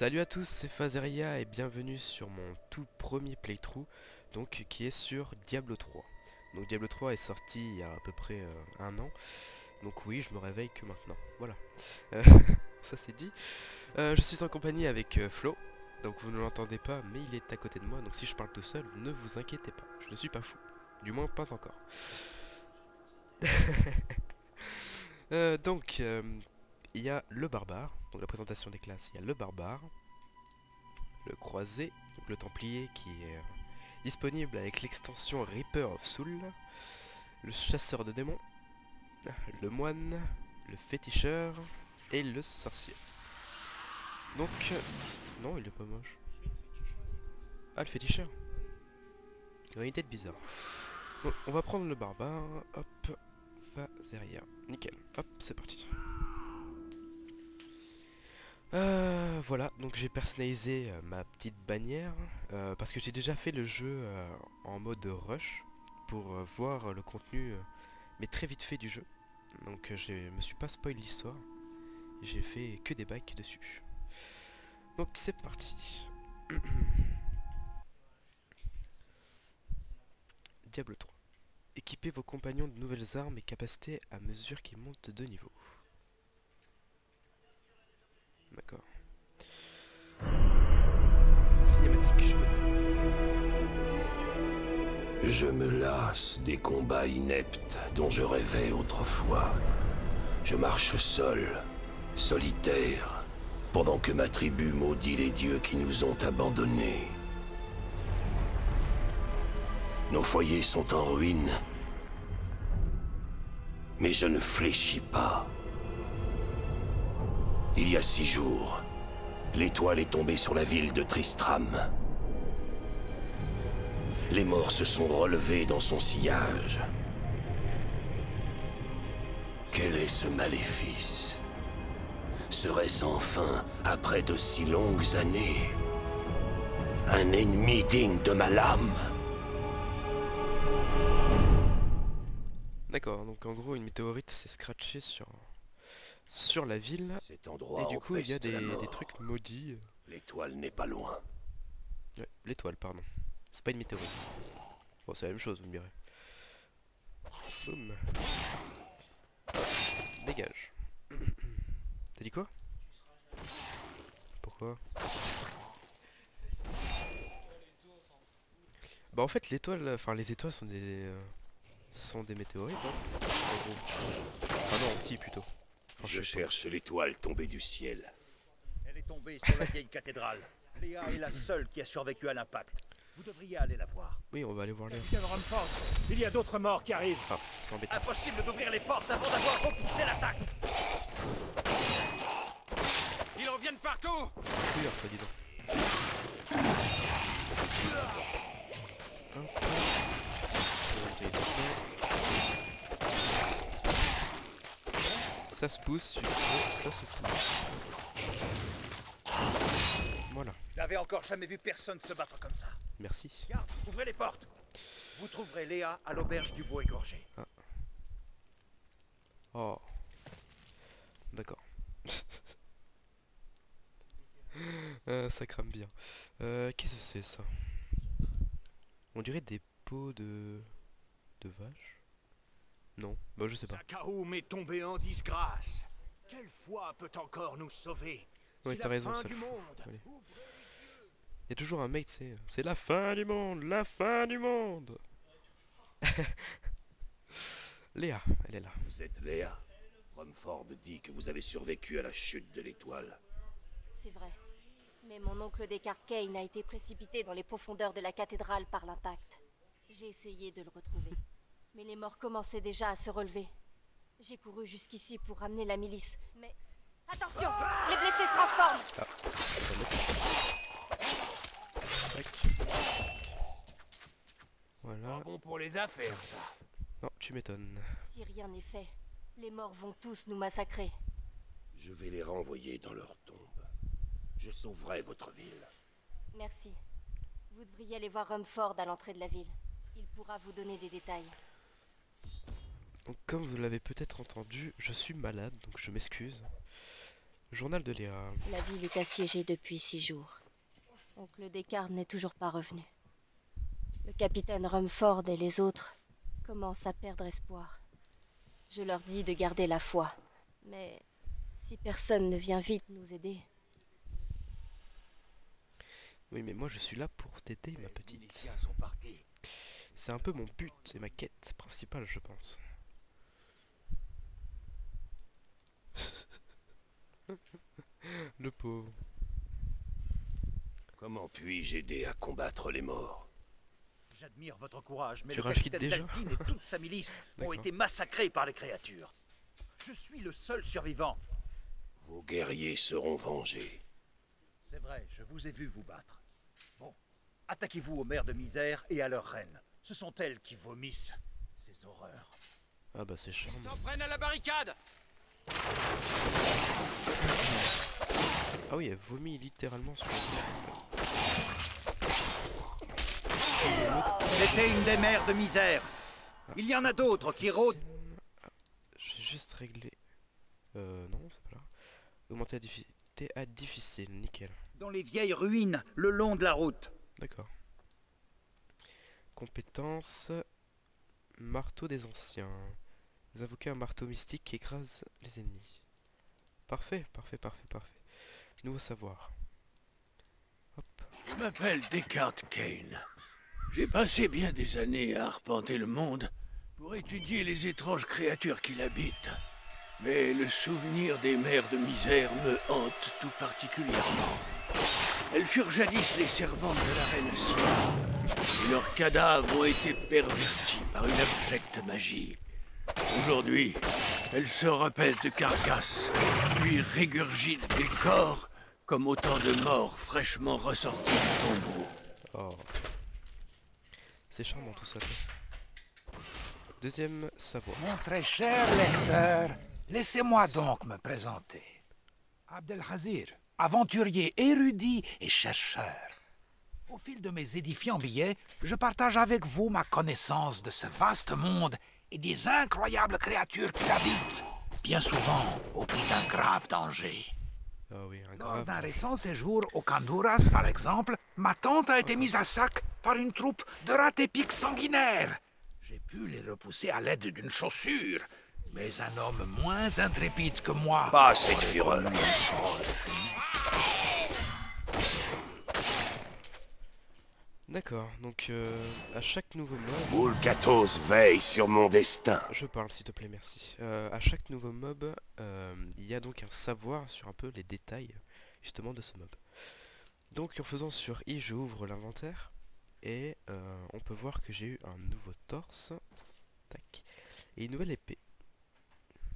Salut à tous, c'est Phaseria et bienvenue sur mon tout premier playthrough, donc qui est sur Diablo 3. Donc Diablo 3 est sorti il y a à peu près un an, donc oui, je me réveille que maintenant, voilà. Euh, ça c'est dit. Je suis en compagnie avec Flo, donc vous ne l'entendez pas, mais il est à côté de moi, donc si je parle tout seul, ne vous inquiétez pas, je ne suis pas fou. Du moins, pas encore. Il y a le barbare, donc la présentation des classes, il y a le barbare, le croisé, donc le templier qui est disponible avec l'extension Reaper of Soul, le chasseur de démons, le moine, le féticheur et le sorcier. Donc, non, il est pas moche. Ah, le féticheur. Il a une tête bizarre. Donc, on va prendre le barbare. Hop, Phaseria. Nickel. Hop, c'est parti. Voilà, donc j'ai personnalisé ma petite bannière parce que j'ai déjà fait le jeu en mode rush pour voir le contenu mais très vite fait du jeu. Donc je me suis pas spoil l'histoire, j'ai fait que des bacs dessus. Donc c'est parti. Diablo 3. Équipez vos compagnons de nouvelles armes et capacités à mesure qu'ils montent de niveau. D'accord. Cinématique chouette. Je me lasse des combats ineptes dont je rêvais autrefois. Je marche seul, solitaire, pendant que ma tribu maudit les dieux qui nous ont abandonnés. Nos foyers sont en ruine, mais je ne fléchis pas. Il y a 6 jours, l'étoile est tombée sur la ville de Tristram. Les morts se sont relevés dans son sillage. Quel est ce maléfice? Serait-ce enfin, après de si longues années, un ennemi digne de ma lame? D'accord, donc en gros une météorite s'est scratchée sur la ville. Cet endroit Et du coup il y a empeste la des mort. trucs maudits. L'étoile n'est pas loin. Ouais, l'étoile, pardon. C'est pas une météorite. Bon, c'est la même chose, vous me direz. Boum. Dégage. T'as dit quoi? Pourquoi? Bah en fait l'étoile, enfin les étoiles sont des météorites, hein, en gros. Ah non, en petit plutôt. Enfin, Je je sais pas. cherche l'étoile tombée du ciel. Elle est tombée sur la vieille cathédrale. Léa est la seule qui a survécu à l'impact. Vous devriez aller la voir. Oui, on va aller voir Léa. Capitaine Rumford, il y a d'autres morts qui arrivent. Ah, c'est embêtant. Impossible d'ouvrir les portes avant d'avoir repoussé l'attaque. Ils reviennent partout. Plusieurs fois, dis donc. Hop. Ça se pousse, ça se pousse. Voilà, Je n'avais encore jamais vu personne se battre comme ça. merci. Garde, ouvrez les portes. Vous trouverez Léa à l'auberge du veau égorgé. Oh. D'accord. Ça crame bien. Qu'est-ce que c'est ça? On dirait des peaux de vache? Non, bah je sais pas. Sakaoum est tombé en disgrâce. Quelle foi peut encore nous sauver? Ouais, C'est t'as la raison, fin ça. du monde. Allez. Il y a toujours un mec, c'est la fin du monde, la fin du monde. Léa, elle est là. Vous êtes Léa? Rumford dit que vous avez survécu à la chute de l'étoile. C'est vrai. Mais mon oncle Descartes Kane a été précipité dans les profondeurs de la cathédrale par l'impact. J'ai essayé de le retrouver. Mais les morts commençaient déjà à se relever. J'ai couru jusqu'ici pour ramener la milice. Mais... Attention! Les blessés se transforment! Tac. Voilà. Bon pour les affaires, ça. Non, tu m'étonnes. Si rien n'est fait, les morts vont tous nous massacrer. Je vais les renvoyer dans leur tombe. Je sauverai votre ville. Merci. Vous devriez aller voir Rumford à l'entrée de la ville. Il pourra vous donner des détails. Donc comme vous l'avez peut-être entendu, je suis malade, donc je m'excuse. Journal de Léa. La ville est assiégée depuis 6 jours. Oncle Descartes n'est toujours pas revenu. Le capitaine Rumford et les autres commencent à perdre espoir. Je leur dis de garder la foi. Mais si personne ne vient vite nous aider... Oui, mais moi je suis là pour t'aider, ma petite. miliciens sont partis. C'est un peu mon but et ma quête principale, je pense. Le pauvre. Comment puis-je aider à combattre les morts? J'admire votre courage, mais Tu le rages capitaine déjà Daltine et toute sa milice ont D'accord. été massacrés par les créatures. Je suis le seul survivant. Vos guerriers seront vengés. C'est vrai, je vous ai vu vous battre. Bon, attaquez-vous aux mères de misère et à leurs reines. Ce sont elles qui vomissent ces horreurs. Ah bah c'est charmant. Ils s'en prennent à la barricade. Ah oui, elle vomit littéralement sur le... C'était une des mères de misère. Il y en a d'autres qui rôdent. J'ai juste réglé... non, c'est pas là. Augmenter la difficulté à difficile, nickel. Dans les vieilles ruines, le long de la route. D'accord. Compétence... Marteau des anciens. Vous invoquez un marteau mystique qui écrase les ennemis. Parfait, parfait, parfait, parfait. Nouveau savoir. Hop. Je m'appelle Descartes Kane. J'ai passé bien des années à arpenter le monde pour étudier les étranges créatures qui l'habitent. Mais le souvenir des mers de misère me hante tout particulièrement. Elles furent jadis les servantes de la reine Sylvie, et leurs cadavres ont été pervertis par une abjecte magie. Aujourd'hui, elles se repaissent de carcasses, puis régurgitent des corps comme autant de morts fraîchement ressortis du tombeau. Oh. C'est charmant tout ça. Deuxième savoir. Mon très cher lecteur, laissez-moi donc me présenter. Abdelhazir, aventurier érudit et chercheur. Au fil de mes édifiants billets, je partage avec vous ma connaissance de ce vaste monde et des incroyables créatures qui l'habitent, bien souvent au prix d'un grave danger. Ah oui, un Lors grave. d'un récent séjour au Kanduras, par exemple, ma tente a été mise à sac par une troupe de rats épiques sanguinaires. J'ai pu les repousser à l'aide d'une chaussure, mais un homme moins intrépide que moi... Pas cette fureur. D'accord, donc à chaque nouveau mob... Boulkatos veille sur mon destin. Je parle s'il te plaît, merci. À chaque nouveau mob, il y a donc un savoir sur un peu les détails justement de ce mob. Donc en faisant sur I, je ouvre l'inventaire et on peut voir que j'ai eu un nouveau torse, tac, et une nouvelle épée.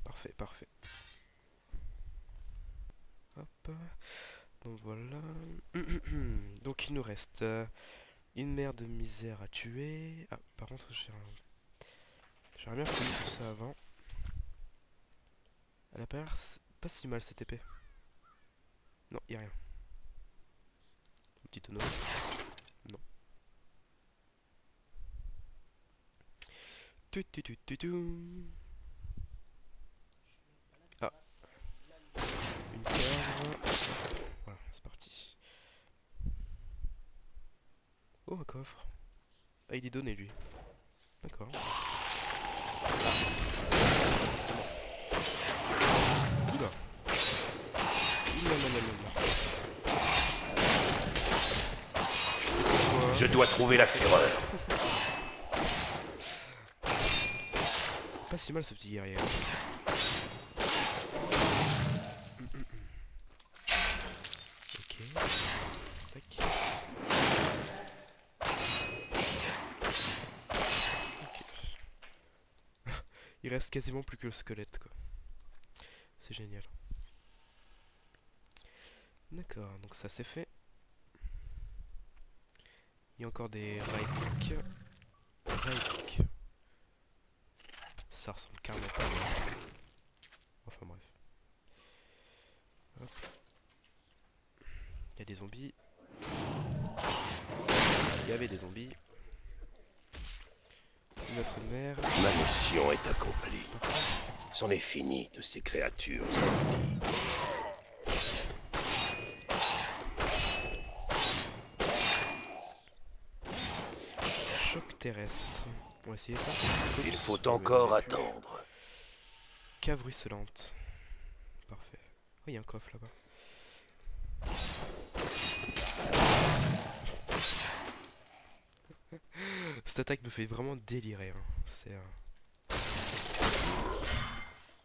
Parfait, parfait. Hop, donc voilà. Donc il nous reste une mère de misère à tuer. Ah, par contre j'aurais bien fait tout ça avant. Elle a pas l'air pas si mal cette épée. Non, y a rien. Un petit tonneau. Non. Ah. Une cave. Voilà, c'est parti. Oh, un coffre. Ah, il est donné lui. D'accord. Oula. Oula, là, là, là, là. Je dois trouver la fureur. Pas si mal ce petit guerrier. Ok. Tac. Ok. Il reste quasiment plus que le squelette quoi. C'est génial. D'accord, donc ça c'est fait. Il y a encore des rails. Ça ressemble carrément pas. Enfin bref. Hop. Il y a des zombies. Il y avait des zombies. Notre mère. Ma mission est accomplie. C'en est fini de ces créatures ennemies. terrestre. On va essayer ça. Il faut encore attendre. Cave ruisselante. Parfait. Oh, il y a un coffre là-bas. Cette attaque me fait vraiment délirer. Hein. C'est...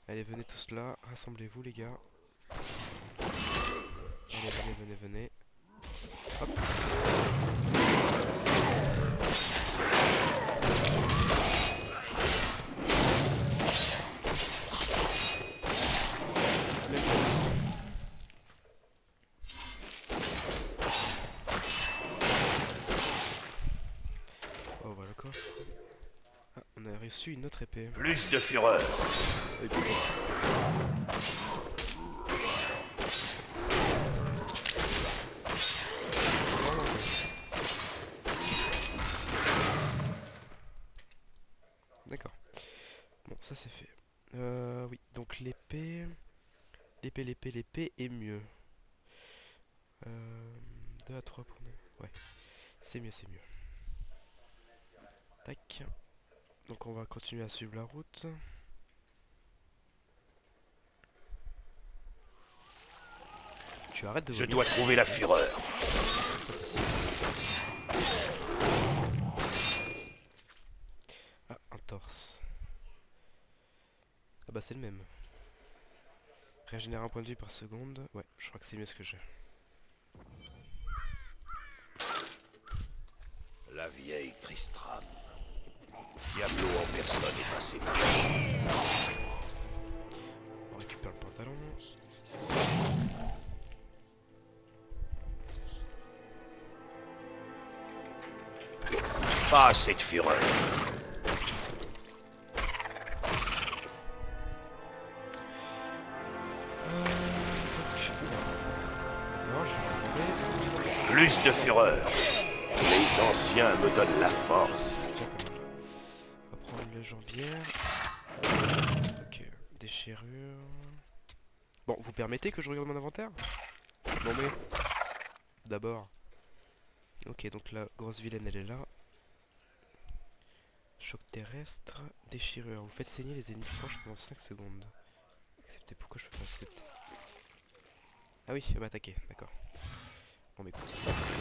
Allez, venez tous là. Rassemblez-vous, les gars. Allez, venez, venez, venez. Hop. Oh, voilà le coffre. Ah, on a reçu une autre épée. Plus de fureur. Et puis, d'accord. Bon, ça c'est fait. Oui, donc l'épée... L'épée est mieux. 2 à 3 pour nous. Ouais, c'est mieux, c'est mieux. Tac. Donc on va continuer à suivre la route. Tu arrêtes de Je vomir. dois trouver la fureur. Ah, un torse. Ah bah c'est le même. Régénérer un point de vie par seconde. Ouais, je crois que c'est mieux ce que j'ai. La vieille Tristram. Diablo en personne est passé par ici. On récupère le pantalon. Pas assez de fureur. Plus de fureur. Les anciens me donnent la force. On va prendre le jambière. Ok, déchirure. Bon, vous permettez que je regarde mon inventaire? Non mais... D'abord. Ok, donc la grosse vilaine elle est là. Choc terrestre, déchirure. Vous faites saigner les ennemis proches pendant 5 secondes. Acceptez, pourquoi je peux pas accepter? Ah oui, elle m'a attaqué, d'accord. Bon mais écoute.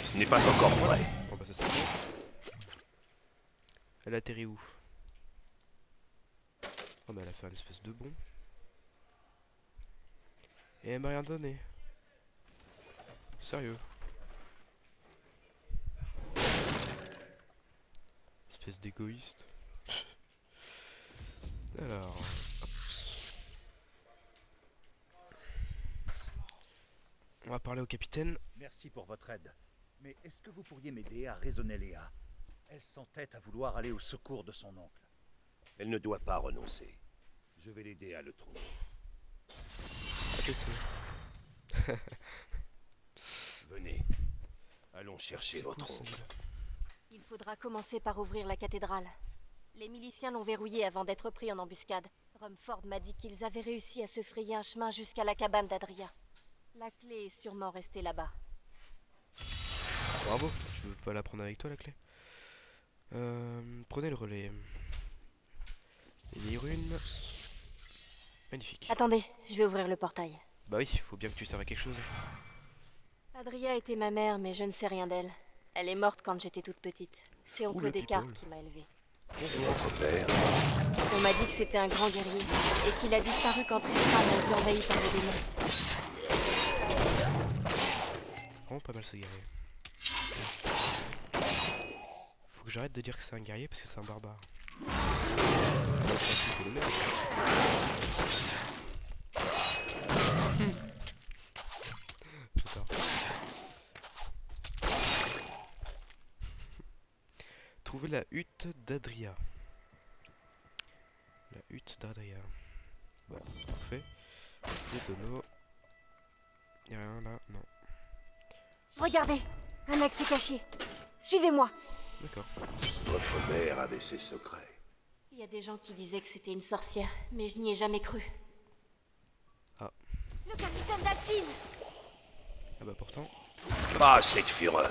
Ce n'est pas encore vrai. Bon bah ça c'est bon. Elle atterrit où? Oh bah elle a fait une espèce de bond. Et elle m'a rien donné. Sérieux. Espèce d'égoïste. Alors... On va parler au capitaine. Merci pour votre aide. Mais est-ce que vous pourriez m'aider à raisonner Léa? Elle s'entête à vouloir aller au secours de son oncle. Elle ne doit pas renoncer. Je vais l'aider à le trouver. Venez. Allons chercher votre oncle. Il faudra commencer par ouvrir la cathédrale. Les miliciens l'ont verrouillée avant d'être pris en embuscade. Rumford m'a dit qu'ils avaient réussi à se frayer un chemin jusqu'à la cabane d'Adria. La clé est sûrement restée là-bas. Bravo, tu veux pas la prendre avec toi la clé? Prenez le relais. Les runes. Magnifique. Attendez, je vais ouvrir le portail. Bah oui, il faut bien que tu serves à quelque chose. Adria était ma mère, mais je ne sais rien d'elle. Elle est morte quand j'étais toute petite. C'est oncle le Descartes people. qui m'a élevée. Votre père. On m'a dit que c'était un grand guerrier, et qu'il a disparu quand Tristram a été envahi par les démons. Vraiment pas mal ce guerrier. Faut que j'arrête de dire que c'est un guerrier parce que c'est un barbare. C'est le même. J'adore. Trouver la hutte d'Adria. La hutte d'Adria. Bah, parfait. Les tonneaux. Y'a rien là, non. Regardez, un accès caché. Suivez-moi. D'accord. Votre mère avait ses secrets. Il y a des gens qui disaient que c'était une sorcière, mais je n'y ai jamais cru. Ah. Le capitaine d'Altine! Ah bah pourtant. Pas assez de fureur.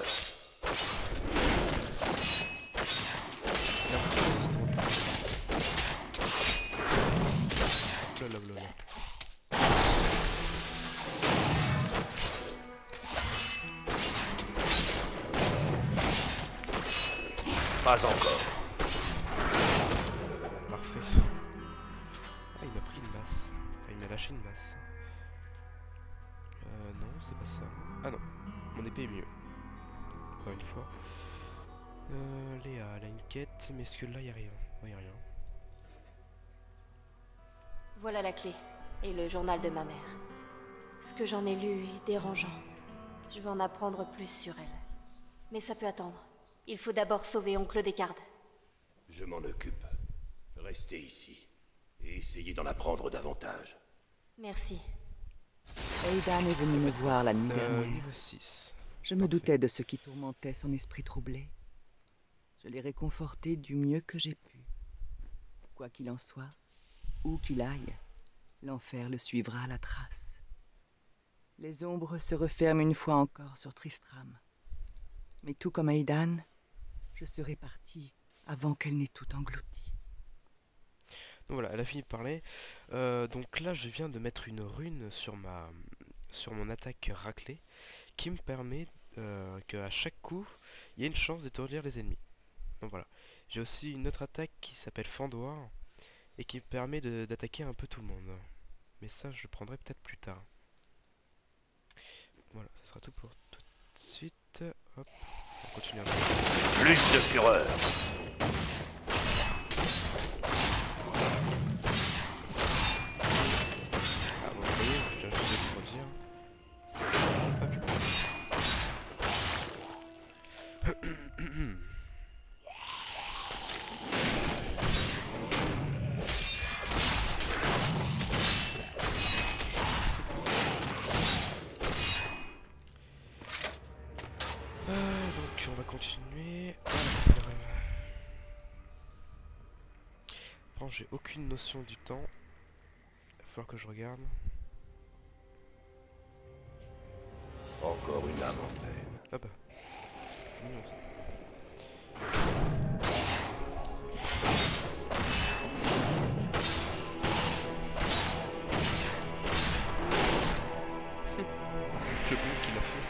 Pas encore. Parfait. Ah, il m'a pris une masse. Enfin, il m'a lâché une masse. Non, c'est pas ça. Ah non, mon épée est mieux. Encore une fois. Léa, elle a une quête, mais est-ce que là, il n'y a rien? Non, il n'y a rien. Voilà la clé. Et le journal de ma mère. Ce que j'en ai lu est dérangeant. Je veux en apprendre plus sur elle. Mais ça peut attendre. Il faut d'abord sauver oncle Descartes. Je m'en occupe. Restez ici. Et essayez d'en apprendre davantage. Merci. Aidan est venu me voir la nuit dernière. Niveau 6. Je me doutais de ce qui tourmentait son esprit troublé. Je l'ai réconforté du mieux que j'ai pu. Quoi qu'il en soit, où qu'il aille, l'enfer le suivra à la trace. Les ombres se referment une fois encore sur Tristram. Mais tout comme Aidan, je serai parti avant qu'elle n'ait tout englouti. Donc voilà, elle a fini de parler. Donc là, je viens de mettre une rune sur mon attaque raclée qui me permet qu'à chaque coup, il y ait une chance d'étourdir les ennemis. Donc voilà. J'ai aussi une autre attaque qui s'appelle Fendoir et qui me permet d'attaquer un peu tout le monde. Mais ça, je le prendrai peut-être plus tard. Voilà, ça sera tout pour tout de suite. Hop, on continue. Plus de fureur. Ah, bon, vous voyez, je tiens juste pour dire. C'est vraiment pas plus mal. Donc on va continuer. Bon, j'ai aucune notion du temps. Il va falloir que je regarde. Encore une âme en peine. Ah bah. Mignon ça. Le bon qu'il a fait.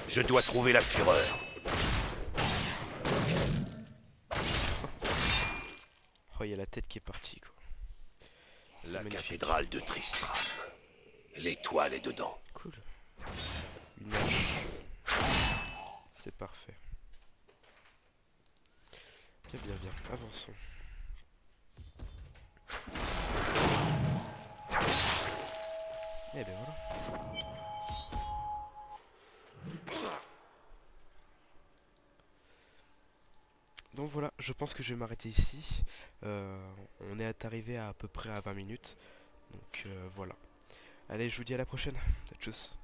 Je dois trouver la fureur. Oh, il y a la tête qui est partie quoi. C'est La magnifique. cathédrale de Tristram. L'étoile est dedans. Cool. Une hache. C'est parfait. Bien, bien, bien. Avançons. Et ben voilà. Donc voilà, je pense que je vais m'arrêter ici. On est arrivé à peu près à 20 minutes. Donc voilà. Allez, je vous dis à la prochaine. Tchuss.